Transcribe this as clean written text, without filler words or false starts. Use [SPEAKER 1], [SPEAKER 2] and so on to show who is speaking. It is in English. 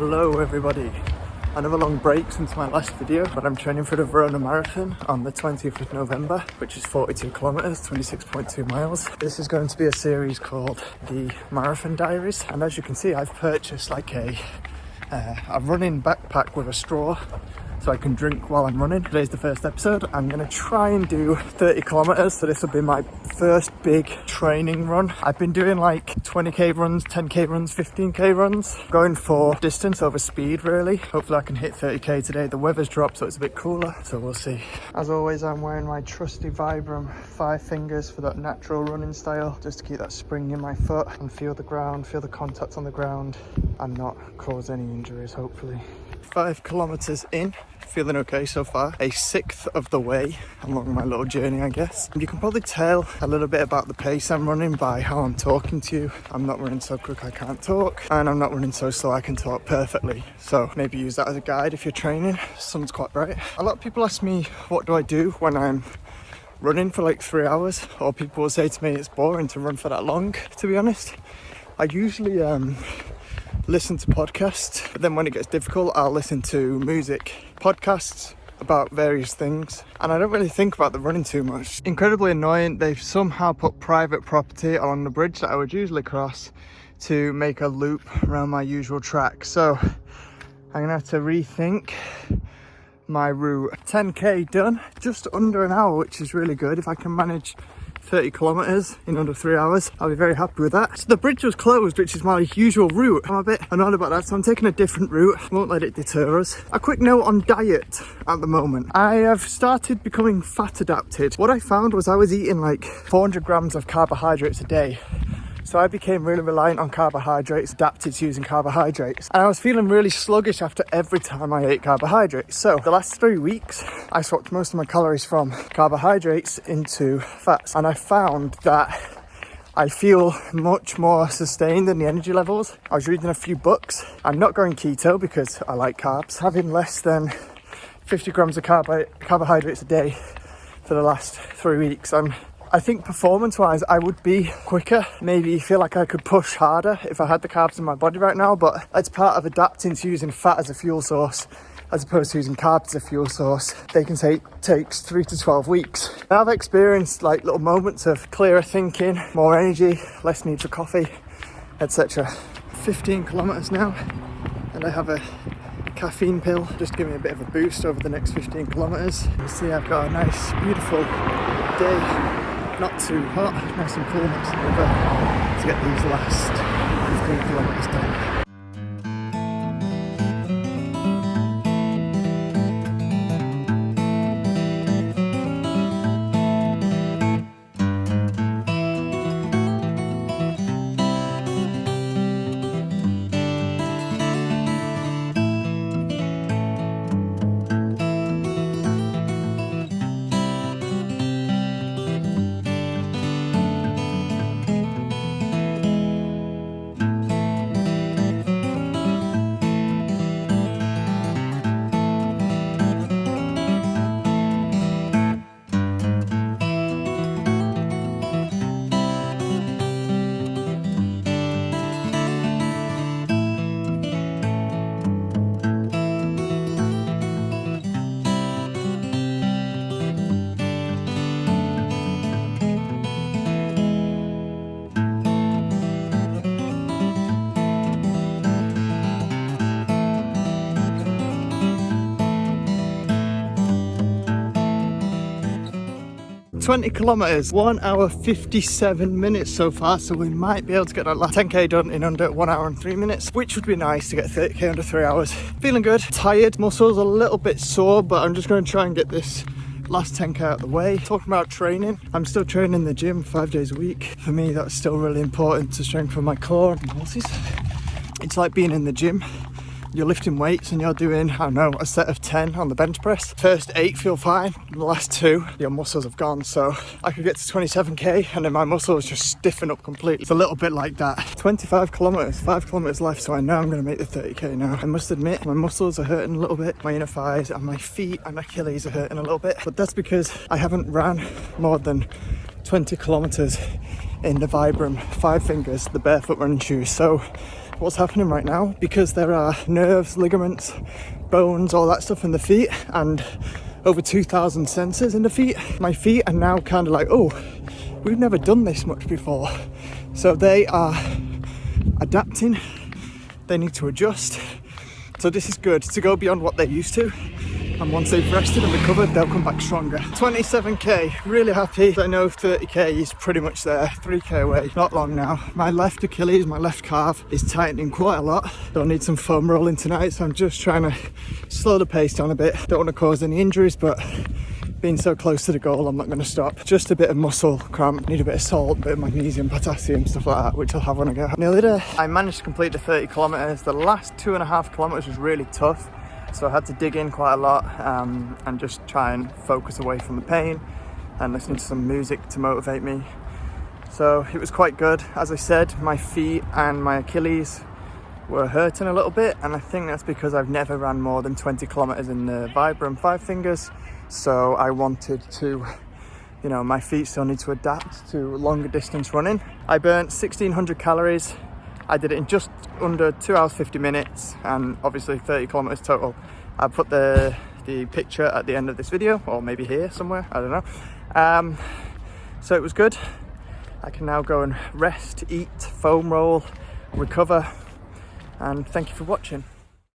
[SPEAKER 1] Hello everybody. Another long break since my last video, but I'm training for the Verona Marathon on the 20th of November, which is 42 kilometers, 26.2 miles. This is going to be a series called the Marathon Diaries, and as you can see, I've purchased like a running backpack with a straw so I can drink while I'm running. Today's the first episode. I'm gonna try and do 30 kilometers, so this will be my first big training run. I've been doing like 20k runs, 10k runs, 15k runs, going for distance over speed really. Hopefully I can hit 30k today. The weather's dropped so it's a bit cooler, so we'll see. As always, I'm wearing my trusty Vibram FiveFingers for that natural running style, just to keep that spring in my foot and feel the ground, feel the contact on the ground and not cause any injuries, hopefully. 5 kilometers in, feeling okay so far. A sixth of the way along my little journey, I guess. You can probably tell a little bit about the pace I'm running by how I'm talking to you. I'm not running so quick I can't talk, and I'm not running so slow I can talk perfectly. So maybe use that as a guide if you're training. The sun's quite bright. A lot of people ask me what do I do when I'm running for like 3 hours, or people will say to me it's boring to run for that long. To be honest, I usually listen to podcasts, but then when it gets difficult I'll listen to music, podcasts about various things, and I don't really think about the running too much. Incredibly annoying, they've somehow put private property along the bridge that I would usually cross to make a loop around my usual track, so I'm gonna have to rethink my route. 10k done, just under an hour, which is really good. If I can manage 30 kilometers in under 3 hours, I'll be very happy with that. So the bridge was closed, which is my usual route. I'm a bit annoyed about that, so I'm taking a different route. Won't let it deter us. A quick note on diet at the moment. I have started becoming fat adapted. What I found was I was eating like 400 grams of carbohydrates a day. So I became really reliant on carbohydrates, adapted to using carbohydrates. And I was feeling really sluggish after every time I ate carbohydrates. So the last 3 weeks, I swapped most of my calories from carbohydrates into fats. And I found that I feel much more sustained in the energy levels. I was reading a few books. I'm not going keto because I like carbs. Having less than 50 grams of carbohydrates a day for the last 3 weeks. I think performance-wise, I would be quicker, maybe feel like I could push harder if I had the carbs in my body right now, but it's part of adapting to using fat as a fuel source as opposed to using carbs as a fuel source. They can say it takes 3 to 12 weeks. I've experienced like little moments of clearer thinking, more energy, less need for coffee, etc. 15 kilometers now, and I have a caffeine pill, just give me a bit of a boost over the next 15 kilometers. You see I've got a nice, beautiful day. Not too hot, nice and cool next to the river to get these last 15 kilometers done. 20 kilometers, 1 hour 57 minutes so far, so we might be able to get that last 10k done in under 1 hour and 3 minutes, which would be nice to get 30k under 3 hours. Feeling good, tired, muscles a little bit sore, but I'm just going to try and get this last 10k out of the way. Talking about training, I'm still training in the gym 5 days a week. For me, that's still really important to strengthen my core and muscles. It's like being in the gym. You're lifting weights and you're doing, I don't know, a set of 10 on the bench press. First 8 feel fine, the last 2, your muscles have gone. So I could get to 27k and then my muscles just stiffen up completely. It's a little bit like that. 25 kilometers, 5 kilometers left, so I know I'm gonna make the 30k now. I must admit, my muscles are hurting a little bit. My inner thighs and my feet and Achilles are hurting a little bit, but that's because I haven't ran more than 20 kilometers in the Vibram FiveFingers, the barefoot running shoes. So what's happening right now, because there are nerves, ligaments, bones, all that stuff in the feet, and over 2,000 sensors in the feet. My feet are now kind of like, oh, we've never done this much before. So they are adapting, they need to adjust. So this is good to go beyond what they're used to. And once they've rested and recovered, they'll come back stronger. 27k, really happy. I know 30k is pretty much there, 3k away, not long now. My left Achilles, my left calf is tightening quite a lot. Don't need some foam rolling tonight, so I'm just trying to slow the pace down a bit. Don't want to cause any injuries, but being so close to the goal, I'm not going to stop. Just a bit of muscle cramp, need a bit of salt, a bit of magnesium, potassium, stuff like that, which I'll have when I get nearly there. I managed to complete the 30 kilometers. The last 2.5 kilometers was really tough. So I had to dig in quite a lot and just try and focus away from the pain and listen to some music to motivate me. So it was quite good. As I said, my feet and my Achilles were hurting a little bit, and I think that's because I've never ran more than 20 kilometers in the Vibram FiveFingers. So I wanted to, you know, my feet still need to adapt to longer distance running. I burnt 1,600 calories. I did it in just under 2 hours 50 minutes, and obviously 30 kilometers total. I'll put the picture at the end of this video, or maybe here somewhere, I don't know. So it was good. I can now go and rest, eat, foam roll, recover, and thank you for watching.